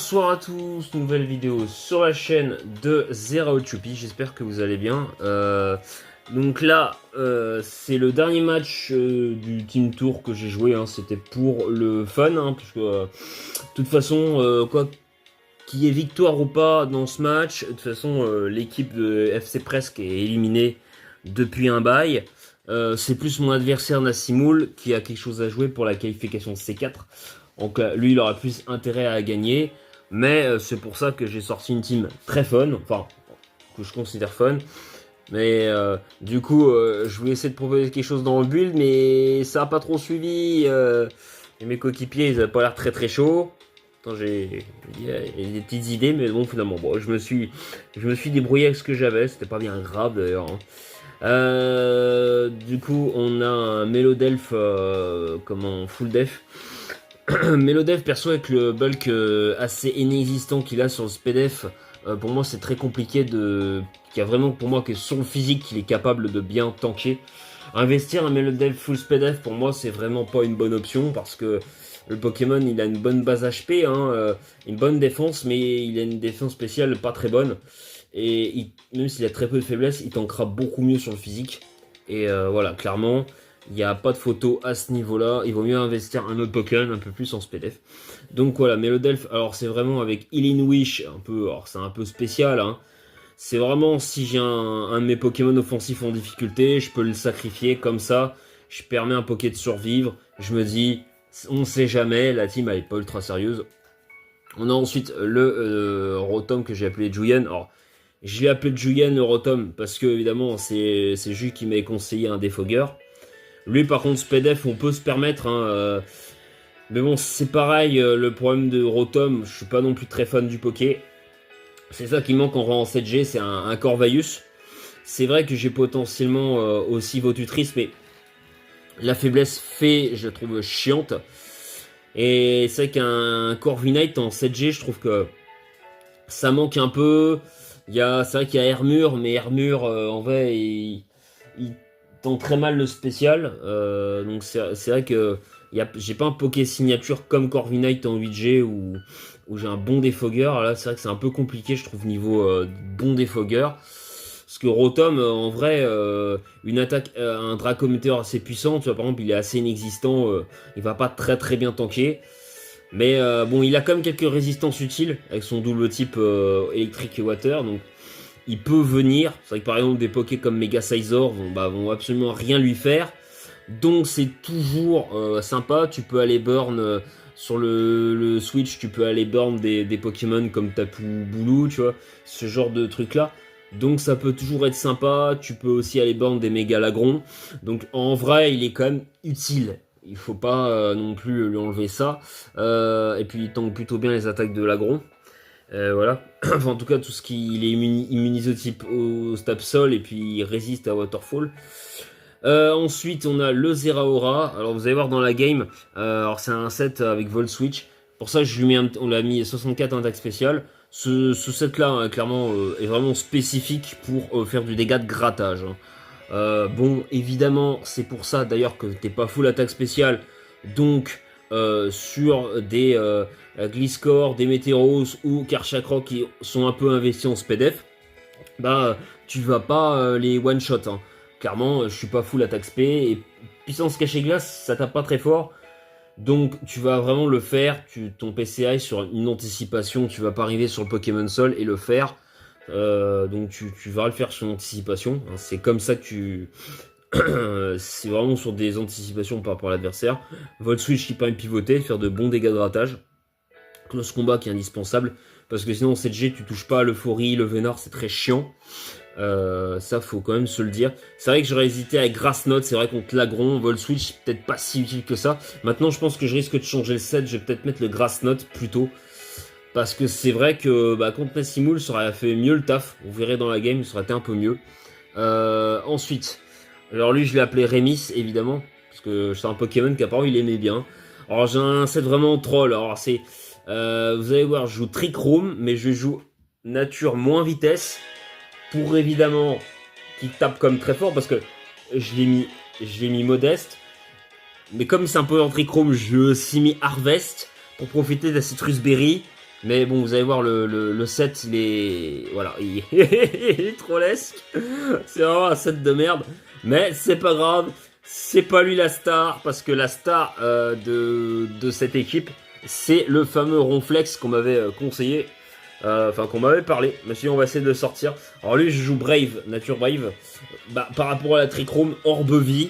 Bonsoir à tous, nouvelle vidéo sur la chaîne de Zero Chupi, j'espère que vous allez bien. Donc là, c'est le dernier match du Team Tour que j'ai joué, hein. C'était pour le fun, hein, parce que de toute façon, quoi qu'il y ait victoire ou pas dans ce match, de toute façon, l'équipe de FC Presque est éliminée depuis un bail. C'est plus mon adversaire Nassimoul qui a quelque chose à jouer pour la qualification de C4. Donc lui, il aura plus intérêt à gagner. Mais c'est pour ça que j'ai sorti une team très fun. Enfin, que je considère fun. Mais du coup, je voulais essayer de proposer quelque chose dans le build. Mais ça n'a pas trop suivi. Et mes coéquipiers, ils n'avaient pas l'air très très chauds. J'ai des petites idées. Mais bon, finalement, bon, je me suis débrouillé avec ce que j'avais. C'était pas bien grave d'ailleurs, hein. Du coup, on a un Melodelph comme en full def. Melodev, perso, avec le bulk assez inexistant qu'il a sur le SPDF, pour moi c'est très compliqué de... Il y a vraiment pour moi que sur le physique qu'il est capable de bien tanker. Investir un Melodev full SPDF pour moi c'est vraiment pas une bonne option parce que le Pokémon il a une bonne base HP, hein, une bonne défense, mais il a une défense spéciale pas très bonne. Et même s'il a très peu de faiblesse, il tankera beaucoup mieux sur le physique. Et voilà, clairement... Il n'y a pas de photo à ce niveau-là. Il vaut mieux investir un autre Pokémon un peu plus en SPDF. Donc voilà, Melodelph, alors c'est vraiment avec Healing Wish, un peu, alors c'est un peu spécial, hein. C'est vraiment si j'ai un de mes Pokémon offensifs en difficulté, je peux le sacrifier comme ça. Je permets un Poké de survivre. Je me dis, on sait jamais, la team elle est pas ultra sérieuse. On a ensuite le Rotom que j'ai appelé Juyen. Alors, je l'ai appelé Juyen le Rotom parce que évidemment c'est Ju qui m'avait conseillé un défogueur. Lui par contre SPDF on peut se permettre, hein, mais bon c'est pareil, le problème de Rotom, je suis pas non plus très fan du Poké. C'est ça qui manque en rang en 7G, c'est un Corvaius. C'est vrai que j'ai potentiellement aussi Votutrice, mais la faiblesse fait, je la trouve chiante. Et c'est vrai qu'un Corviknight en 7G, je trouve que ça manque un peu. C'est vrai qu'il y a Hermure, mais Hermure en vrai il tente très mal le spécial, donc c'est vrai que j'ai pas un Poké signature comme Corviknight en 8G où j'ai un bon défogueur. Là c'est vrai que c'est un peu compliqué je trouve niveau bon défogueur, parce que Rotom en vrai une attaque, un Dracometeor assez puissant, tu vois par exemple il est assez inexistant, il va pas très très bien tanker. Mais bon, il a quand même quelques résistances utiles avec son double type électrique et water, donc il peut venir. C'est vrai que par exemple des Pokés comme Mega Sizor vont absolument rien lui faire. Donc c'est toujours sympa. Tu peux aller burn sur le Switch, tu peux aller burn des Pokémon comme Tapu Bulu, tu vois, ce genre de truc là. Donc ça peut toujours être sympa. Tu peux aussi aller burn des Méga Lagron. Donc en vrai, il est quand même utile. Il faut pas non plus lui enlever ça. Et puis il tank plutôt bien les attaques de Lagron. Voilà. Enfin, en tout cas, tout ce qui est immunisé au stab sol et puis il résiste à Waterfall. Ensuite, on a le Zeraora. Alors, vous allez voir dans la game, alors c'est un set avec Volt Switch. Pour ça, on l'a mis 64 en attaque spéciale. Ce set-là, clairement, est vraiment spécifique pour faire du dégât de grattage, hein. Bon, évidemment, c'est pour ça d'ailleurs que t'es pas full attaque spéciale. Donc, sur des Gliscor, des Météros ou Karchakra qui sont un peu investis en SPDF, tu vas pas les one-shot, hein. Clairement, je suis pas full attaque spé et puissance cachée glace, ça tape pas très fort. Donc tu vas vraiment le faire, ton PCI sur une anticipation, tu vas pas arriver sur le Pokémon Sol et le faire. Donc tu vas le faire sur anticipation, hein. C'est comme ça que tu... c'est vraiment sur des anticipations par rapport à l'adversaire. Volt Switch qui permet de pivoter, de faire de bons dégâts de ratage. Close combat qui est indispensable, parce que sinon en 7G tu touches pas à l'euphorie, le Vénard c'est très chiant. Ça faut quand même se le dire. C'est vrai que j'aurais hésité avec Grass Note, c'est vrai contre Lagron, Volt Switch peut-être pas si utile que ça. Maintenant je pense que je risque de changer le set, je vais peut-être mettre le Grass Note plutôt. Parce que c'est vrai que contre Nassimoul ça aurait fait mieux le taf, vous verrez dans la game, ça aurait été un peu mieux. Ensuite, alors lui je l'ai appelé Rémis évidemment, parce que c'est un Pokémon qu'apparemment il aimait bien. Alors j'ai un set vraiment troll, alors c'est... vous allez voir, je joue Trick Room, mais je joue nature moins vitesse, pour évidemment qu'il tape comme très fort, parce que je l'ai mis modeste, mais comme c'est un peu en Trick Room, je l'ai aussi mis Harvest, pour profiter de la Citrus Berry, Mais bon, vous allez voir, le set, il est... Voilà, il est trop lesque. C'est vraiment un set de merde. Mais c'est pas grave, c'est pas lui la star, parce que la star de cette équipe, c'est le fameux Ronflex qu'on m'avait conseillé. Enfin, qu'on m'avait parlé. Je me suis dit, on va essayer de le sortir. Alors lui, je joue Brave, Nature Brave. Bah, par rapport à la Trick Room, Orbe Vie,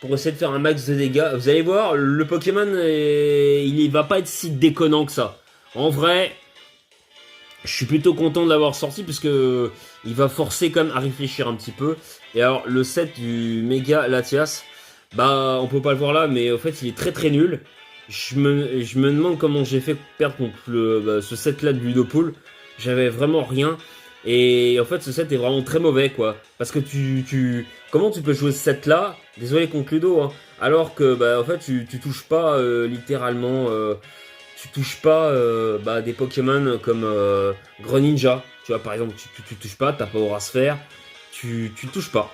pour essayer de faire un max de dégâts. Vous allez voir, le Pokémon, il va pas être si déconnant que ça. En vrai, je suis plutôt content de l'avoir sorti parce que il va forcer quand même à réfléchir un petit peu. Et alors, le set du Méga Latias, bah, on peut pas le voir là, mais en fait, il est très très nul. Je me demande comment j'ai fait perdre contre ce set là de Ludopool. J'avais vraiment rien. Et en fait, ce set est vraiment très mauvais, quoi. Parce que comment tu peux jouer ce set là? Désolé contre Ludo, hein. Alors que, bah, en fait, tu touches pas littéralement. Tu touches pas des Pokémon comme Greninja. Tu vois, par exemple, tu touches pas, t'as pas Aura Sphère. Tu touches pas.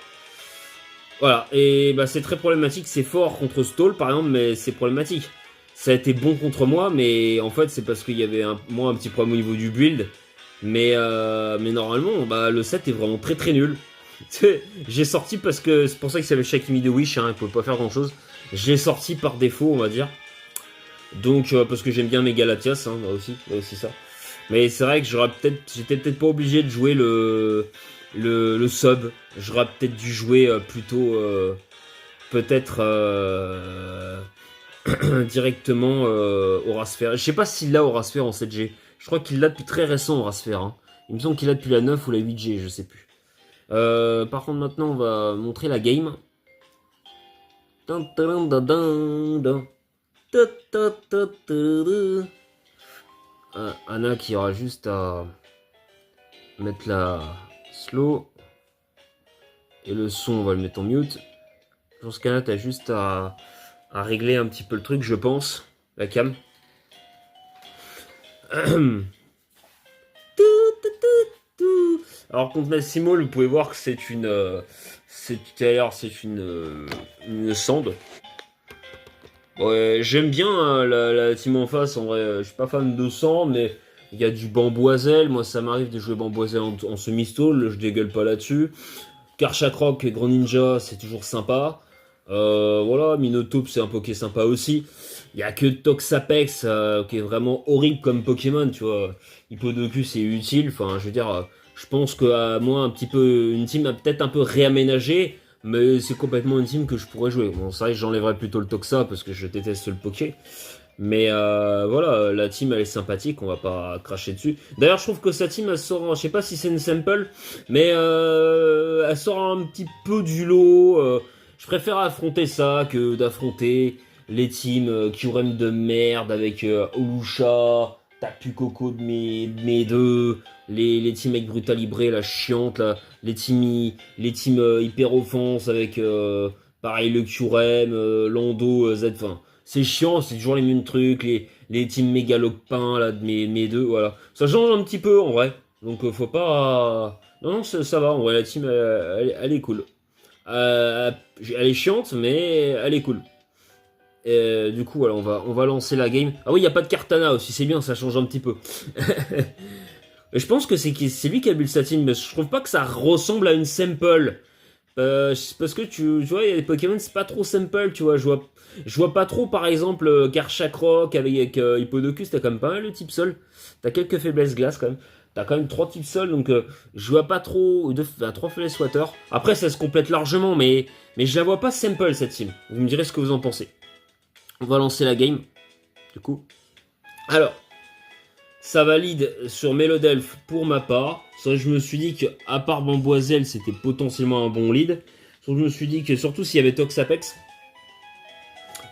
Voilà, et bah, c'est très problématique. C'est fort contre Stall, par exemple, mais c'est problématique. Ça a été bon contre moi, mais en fait, c'est parce qu'il y avait un petit problème au niveau du build. Mais normalement, bah, le set est vraiment très très nul. J'ai sorti parce que c'est pour ça qu'il s'appelle Shakimi de Wish, hein, il pouvait pas faire grand chose. J'ai sorti par défaut, on va dire. Donc, parce que j'aime bien mes Galatias, hein, aussi ça. Mais c'est vrai que j'étais peut-être pas obligé de jouer le sub. J'aurais peut-être dû jouer plutôt, peut-être directement Aura Sphère. Je sais pas s'il a Aura Sphère en 7G. Je crois qu'il l'a depuis très récent Aura Sphère. Hein. Il me semble qu'il l'a depuis la 9 ou la 8G, je sais plus. Par contre, maintenant, on va montrer la game. Anna qui aura juste à mettre la slow. Et le son, on va le mettre en mute. Dans ce cas-là, t'as juste à régler un petit peu le truc, je pense. La cam. Alors contre Massimo, vous pouvez voir que c'est une sande. Ouais, j'aime bien la team en face. En vrai, je suis pas fan de sang, mais il y a du Bamboiselle. Moi, ça m'arrive de jouer Bamboiselle en semi-stall. Je dégueule pas là-dessus. Karchakroc et Greninja, c'est toujours sympa. Voilà, Minotaupe, c'est un Poké sympa aussi. Il y a que Toxapex qui est vraiment horrible comme Pokémon, tu vois. Hippodocus, c'est utile. Enfin, je veux dire, je pense que moi, un petit peu, une team a peut-être un peu réaménagé, mais c'est complètement une team que je pourrais jouer. Bon, c'est vrai que j'enlèverais plutôt le Toxa parce que je déteste le Poké. Mais voilà, la team elle est sympathique, on va pas cracher dessus. D'ailleurs, je trouve que sa team elle sort, je sais pas si c'est une sample, mais elle sort un petit peu du lot. Je préfère affronter ça que d'affronter les teams Kyurem de merde avec Olusha, Tapu Koko de mes deux, les teams avec Brutal Libre, la chiante, là, les teams Hyper Offense avec pareil le Kyurem, Lando, Z, enfin. C'est chiant, c'est toujours les mêmes trucs, les teams mégalopins là de mes deux, voilà. Ça change un petit peu en vrai. Donc faut pas. Non, ça va, en vrai, la team elle est cool. Elle est chiante, mais elle est cool. Du coup, voilà, on va lancer la game. Ah oui, il n'y a pas de Kartana aussi, c'est bien, ça change un petit peu. Je pense que c'est lui qui a build sa team, mais je trouve pas que ça ressemble à une sample. Parce que tu vois, il y a des Pokémon, c'est pas trop simple, tu vois. Je vois pas trop, par exemple, Karchakroc avec Hippodocus, t'as quand même pas mal de type sol. T'as quelques faiblesses glace quand même. T'as quand même 3 types sol, donc je vois pas trop. 3 faiblesses water. Après, ça se complète largement, mais je la vois pas simple cette team. Vous me direz ce que vous en pensez. On va lancer la game, du coup. Alors, ça valide sur Melodelph pour ma part. Ça, je me suis dit qu'à part Bamboiselle, c'était potentiellement un bon lead. Je me suis dit que surtout s'il y avait Toxapex.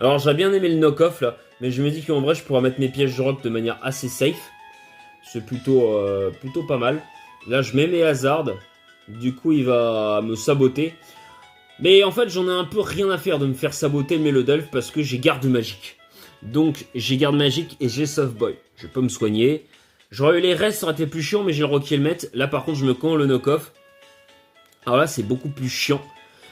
Alors j'aurais bien aimé le knock-off là, mais je me dis qu'en vrai je pourrais mettre mes pièges de rock de manière assez safe. C'est plutôt pas mal. Là je mets mes hazards. Du coup il va me saboter. Mais en fait j'en ai un peu rien à faire de me faire saboter le Melodelph parce que j'ai garde magique. Donc j'ai garde magique et j'ai soft boy. Je peux me soigner. J'aurais eu les restes, ça aurait été plus chiant, mais j'ai le Rocky Helmet. Là par contre je me cogne le knock-off. Alors là c'est beaucoup plus chiant.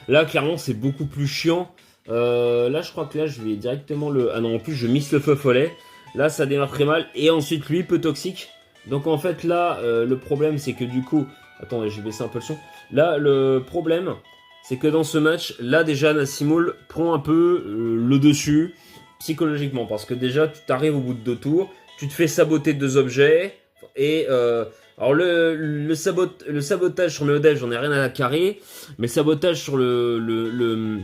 Là clairement c'est beaucoup plus chiant. Là je crois que là je vais directement le... Ah non en plus je miss le feu follet. Là ça démarre très mal. Et ensuite lui peu toxique. Donc en fait là, le problème c'est que du coup... Attends, j'ai baissé un peu le son. Là, le problème, c'est que dans ce match, là déjà, Nassimul prend un peu le dessus psychologiquement. Parce que déjà, tu t'arrives au bout de 2 tours, tu te fais saboter 2 objets, et... alors le sabotage sur Melodel, j'en ai rien à carrer, mais le sabotage sur le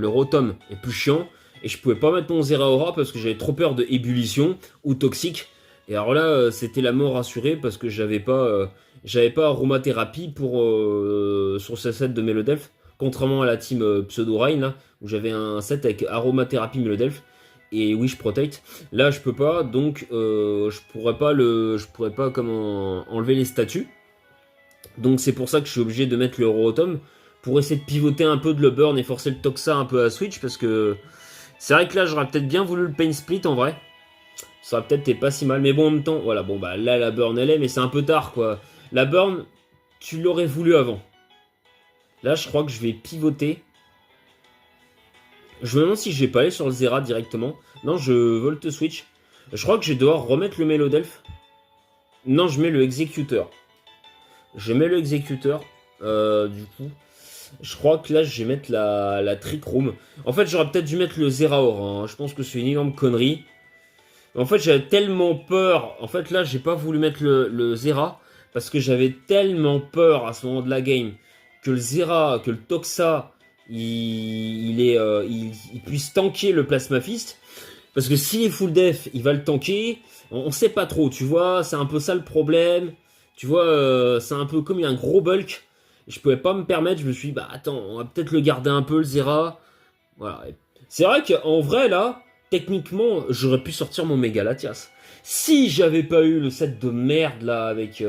Rotom est plus chiant, et je pouvais pas mettre mon Zeraora parce que j'avais trop peur de ébullition ou toxique. Et alors là, c'était la mort assurée parce que j'avais pas aromathérapie pour sur ce set de Melodelph, contrairement à la team Pseudo-Rain là, où j'avais un set avec aromathérapie Melodelph et Wish Protect. Là, je peux pas, donc je pourrais pas comment enlever les statuts. Donc c'est pour ça que je suis obligé de mettre le Rotom pour essayer de pivoter un peu de le burn et forcer le Toxa un peu à switch parce que c'est vrai que là, j'aurais peut-être bien voulu le Pain Split en vrai. Ça aurait peut-être été pas si mal, mais bon, en même temps, voilà, bon, bah là, la burn, elle est, mais c'est un peu tard, quoi. La burn, tu l'aurais voulu avant. Là, je crois que je vais pivoter. Je me demande si je vais pas aller sur le Zera directement. Non, je Volt Switch. Je crois que je vais devoir remettre le Melodelph. Non, je mets le Executeur. Je mets le Executeur, du coup. Je crois que là, je vais mettre la Trick Room. En fait, j'aurais peut-être dû mettre le Zeraora, hein. Je pense que c'est une énorme connerie. En fait, j'avais tellement peur. En fait, là, j'ai pas voulu mettre le Zera parce que j'avais tellement peur à ce moment de la game que le Zera, que le Toxa, il puisse tanker le Plasma Fist. Parce que s'il est full def, il va le tanker. On sait pas trop, tu vois. C'est un peu ça le problème. Tu vois, c'est un peu comme il y a un gros bulk. Je pouvais pas me permettre. Je me suis dit, bah attends, on va peut-être le garder un peu, le Zera. Voilà. C'est vrai qu'en vrai, là, techniquement, j'aurais pu sortir mon méga Latias. Si j'avais pas eu le set de merde là avec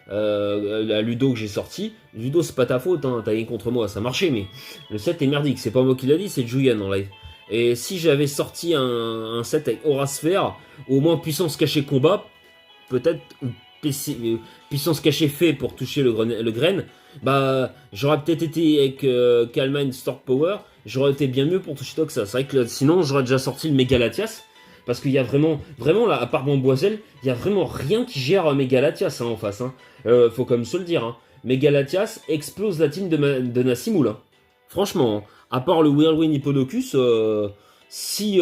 la Ludo que j'ai sorti, Ludo c'est pas ta faute, hein, t'as rien contre moi, ça marchait, mais le set est merdique, c'est pas moi qui l'a dit, c'est Julian en live. Et si j'avais sorti un set avec Aura Sphere, au moins puissance cachée combat, peut-être puissance cachée fait pour toucher le grain, bah j'aurais peut-être été avec Calmine Stork Power, j'aurais été bien mieux pour toucher Toxa. C'est vrai que sinon j'aurais déjà sorti le Mega Latias, parce qu'il y a vraiment là, à part Boisel, il y a vraiment rien qui gère Mega Latias hein, en face. Hein. Faut comme se le dire. Hein. Mega Latias explose la team de Nassimul. Hein. Franchement, hein, à part le Whirlwind Hippodocus, si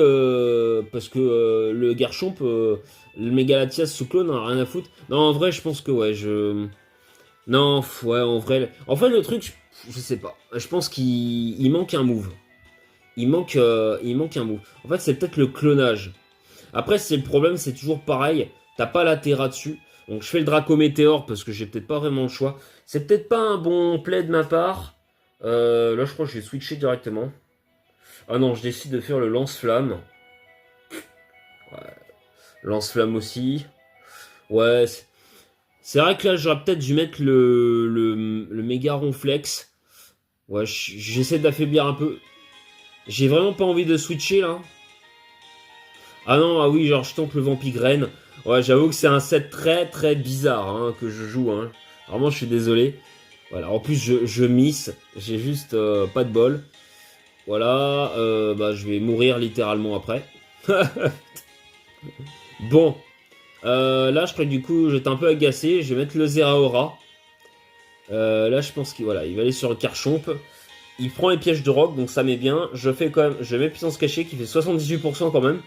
parce que le Garchomp, le Mega Latias sous clone, hein, rien à foutre. Non, en vrai, je pense que ouais, non, ouais, en vrai. En fait, le truc, je sais pas. Je pense qu'il manque un move. Il manque un move. En fait, c'est peut-être le clonage. Après, c'est le problème, c'est toujours pareil. T'as pas la Terra dessus. Donc, je fais le Draco Météor parce que j'ai peut-être pas vraiment le choix. C'est peut-être pas un bon play de ma part. Là, je crois que je vais switcher directement. Ah non, je décide de faire le lance-flamme. Ouais. Lance-flamme aussi. Ouais, c'est vrai que là, j'aurais peut-être dû mettre le méga ronflex. Ouais, j'essaie d'affaiblir un peu. J'ai vraiment pas envie de switcher là. Ah non, ah oui, genre je tente le Vampigraine. Ouais, j'avoue que c'est un set très très bizarre hein, que je joue. Hein. Vraiment, je suis désolé. Voilà, en plus je miss. J'ai juste pas de bol. Voilà, bah je vais mourir littéralement après. Bon, là je crois que du coup j'étais un peu agacé. Je vais mettre le Zeraora. Là je pense qu'il voilà, il va aller sur le Carchomp. Il prend les pièges de rock, donc ça met bien. Je mets puissance cachée qui fait 78% quand même.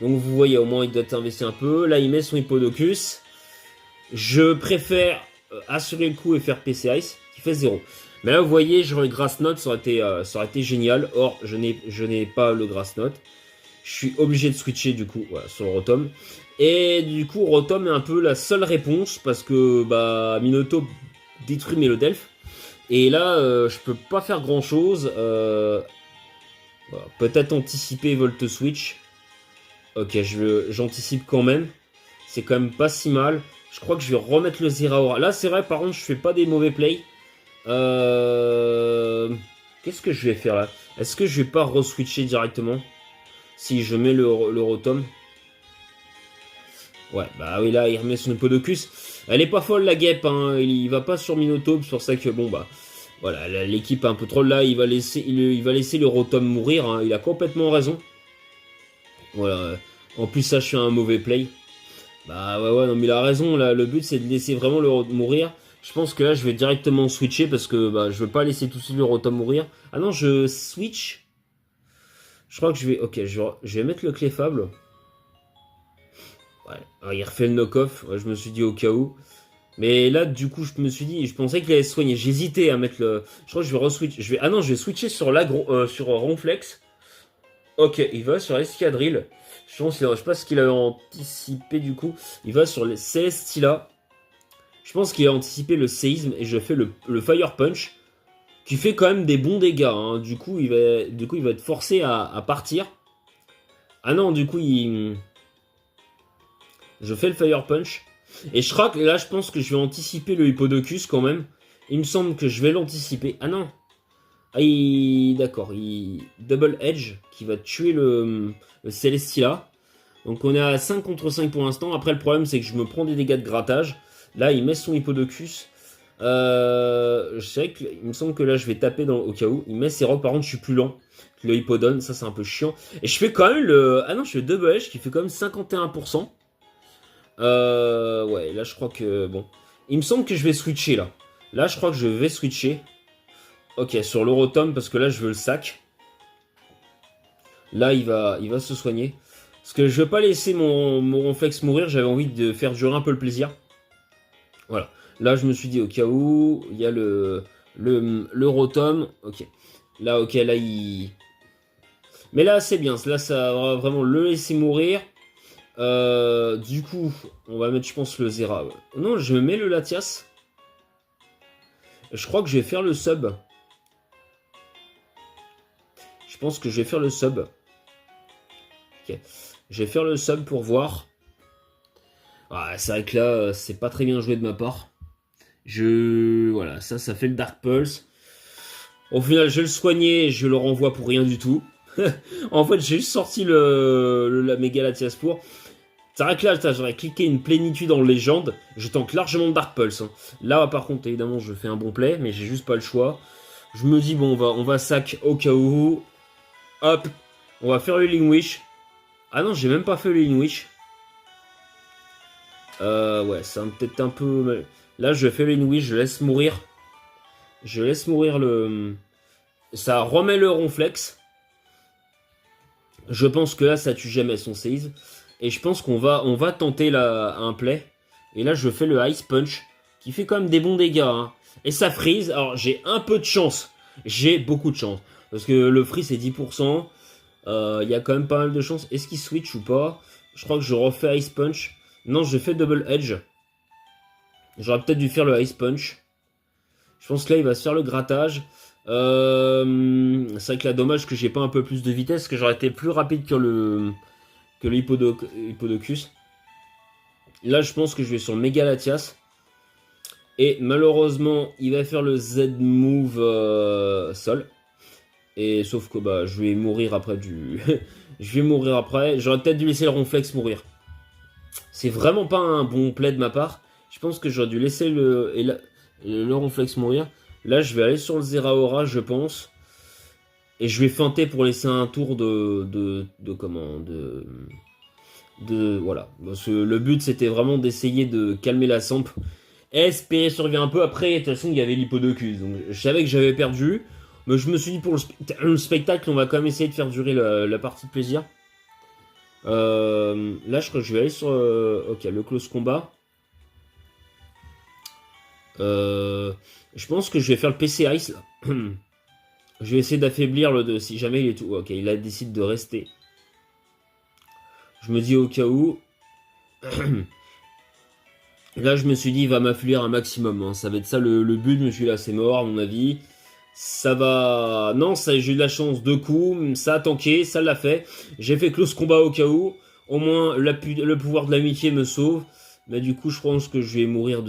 Donc vous voyez, au moins il doit investi un peu. Là il met son Hippodocus. Je préfère assurer le coup et faire PC Ice, qui fait 0. Mais là vous voyez, genre le Grass Knot, ça aurait été génial. Or, je n'ai pas le Grass Knot. Je suis obligé de switcher du coup voilà, sur le Rotom. Et du coup, Rotom est un peu la seule réponse, parce que bah Minotaur détruit Melodelph. Et là, je peux pas faire grand chose. Voilà. Peut-être anticiper Volt Switch. Ok, j'anticipe quand même. C'est quand même pas si mal. Je crois que je vais remettre le Zeraora. Là, c'est vrai, par contre, je fais pas des mauvais plays. Qu'est-ce que je vais faire là? Est-ce que je vais pas re-switcher directement? Si je mets le Rotom. Ouais, bah oui, là, il remet son Hippodocus. Elle est pas folle, la guêpe, hein. Il va pas sur Minotaur, c'est pour ça que, bon, bah... Voilà, l'équipe est un peu troll là, il va laisser le Rotom mourir, hein. Il a complètement raison. Voilà, En plus, ça, je fais un mauvais play. Bah ouais, non, mais il a raison. Là, le but, c'est de laisser vraiment le mourir. Je pense que là, je vais directement switcher parce que bah, je veux pas laisser tout de suite le Rotom mourir. Ah non, je switch. Je crois que je vais... Ok, je vais mettre le Clefable. Ouais, alors, il refait le knock-off. Ouais, je me suis dit au cas où. Mais là, du coup, je me suis dit... Je pensais qu'il allait se soigner. J'hésitais à mettre le... Je crois que je vais re-switch. Ah non, je vais switcher sur sur Ronflex. Ok, il va sur l'escadrille. Je sais pas ce qu'il avait anticipé du coup. Il va sur les Celestila. Je pense qu'il a anticipé le séisme et je fais le Fire Punch. Qui fait quand même des bons dégâts. Hein. Du coup, il va être forcé à partir. Ah non, du coup, je fais le Fire Punch. Et je crois que là, je pense que je vais anticiper le Hippodocus quand même. Il me semble que je vais l'anticiper. Ah non. Ah, d'accord. Double Edge qui va tuer le Celestila. Donc on est à 5 contre 5 pour l'instant. Après, le problème, c'est que je me prends des dégâts de grattage. Là, il met son Hippodocus. Je sais qu'il me semble que là, je vais taper au cas où. Il met ses rocs. Par contre, je suis plus lent que le Hippodon. Ça, c'est un peu chiant. Et je fais quand même le... Ah non, je fais le Double Edge qui fait quand même 51%. Ouais, là, je crois que... Bon. Il me semble que je vais switcher, là. Là, je crois que je vais switcher. Ok, sur le Rotom, parce que là, je veux le sac. Là, il va se soigner. Parce que je veux pas laisser mon Ronflex mourir. J'avais envie de faire durer un peu le plaisir. Voilà. Là, je me suis dit, au cas où, il y a le Rotom. Ok. Là, ok, là, il... Mais là, c'est bien. Là, ça va vraiment le laisser mourir. Du coup, on va mettre, je pense, le Zera. Non, je me mets le Latias. Je crois que je vais faire le sub. Je pense que je vais faire le sub. Ok. Je vais faire le sub pour voir. Ah, c'est vrai que là, c'est pas très bien joué de ma part. Voilà, ça fait le Dark Pulse. Au final, je vais le soigner et je le renvoie pour rien du tout. En fait, j'ai juste sorti la méga Latias pour. C'est vrai que là, j'aurais cliqué une plénitude en légende. Je tank largement Dark Pulse. Hein. Là, par contre, évidemment, je fais un bon play, mais j'ai juste pas le choix. Je me dis, bon, on va sac au cas où. Hop, on va faire le Healing Wish. Ah non, j'ai même pas fait le Healing Wish. Ouais, c'est peut-être un peu... Là, je fais le Healing Wish, je laisse mourir. Je laisse mourir le... Ça remet le Ronflex. Je pense que là, ça tue jamais son save. Et je pense qu'on va tenter un play. Et là, je fais le Ice Punch, qui fait quand même des bons dégâts. Hein. Et ça freeze. Alors, j'ai un peu de chance. J'ai beaucoup de chance. Parce que le freeze, c'est 10%. Il y a quand même pas mal de chance. Est-ce qu'il switch ou pas? Je crois que je refais Ice Punch. Non, je fais Double Edge. J'aurais peut-être dû faire le Ice Punch. Je pense que là, il va se faire le grattage. C'est vrai que là, dommage que j'ai pas un peu plus de vitesse, que j'aurais été plus rapide que le Hippodocus. Là, je pense que je vais sur le Mega Latias. Et malheureusement, il va faire le Z-Move Sol. Et sauf que bah, je vais mourir après du... je vais mourir après. J'aurais peut-être dû laisser le Ronflex mourir. C'est vraiment pas un bon play de ma part. Je pense que j'aurais dû laisser le Ronflex mourir. Là, je vais aller sur le Zeraora, je pense. Et je vais feinter pour laisser un tour voilà. Parce que le but, c'était vraiment d'essayer de calmer la samp. Espérer survivre un peu. Après, de toute façon, il y avait l'Hippodocus. Donc, je savais que j'avais perdu. Mais je me suis dit, pour le spectacle, on va quand même essayer de faire durer la partie de plaisir. Là, je crois que je vais aller sur ok, le close combat. Je pense que je vais faire le PC Ice là. Je vais essayer d'affaiblir si jamais il est tout. Ok, il a décidé de rester. Je me dis au cas où. Là, je me suis dit, il va m'affaiblir un maximum. Hein. Ça va être ça le but. Je me suis dit, là, c'est mort, à mon avis. Ça va... Non, j'ai eu de la chance. 2 coups. Ça a tanké. Ça l'a fait. J'ai fait close combat au cas où. Au moins, le pouvoir de l'amitié me sauve. Mais du coup, je pense que je vais mourir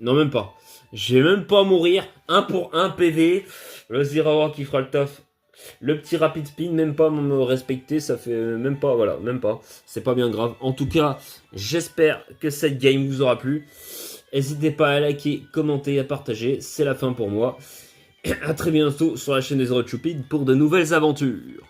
Non, même pas. Je vais même pas mourir. 1 pour 1 PV. Le Zeraora qui fera le taf. Le petit rapid spin, même pas me respecter. Ça fait même pas, voilà, même pas. C'est pas bien grave. En tout cas, j'espère que cette game vous aura plu. N'hésitez pas à liker, commenter, à partager. C'est la fin pour moi. A très bientôt sur la chaîne des Zero Stupid pour de nouvelles aventures.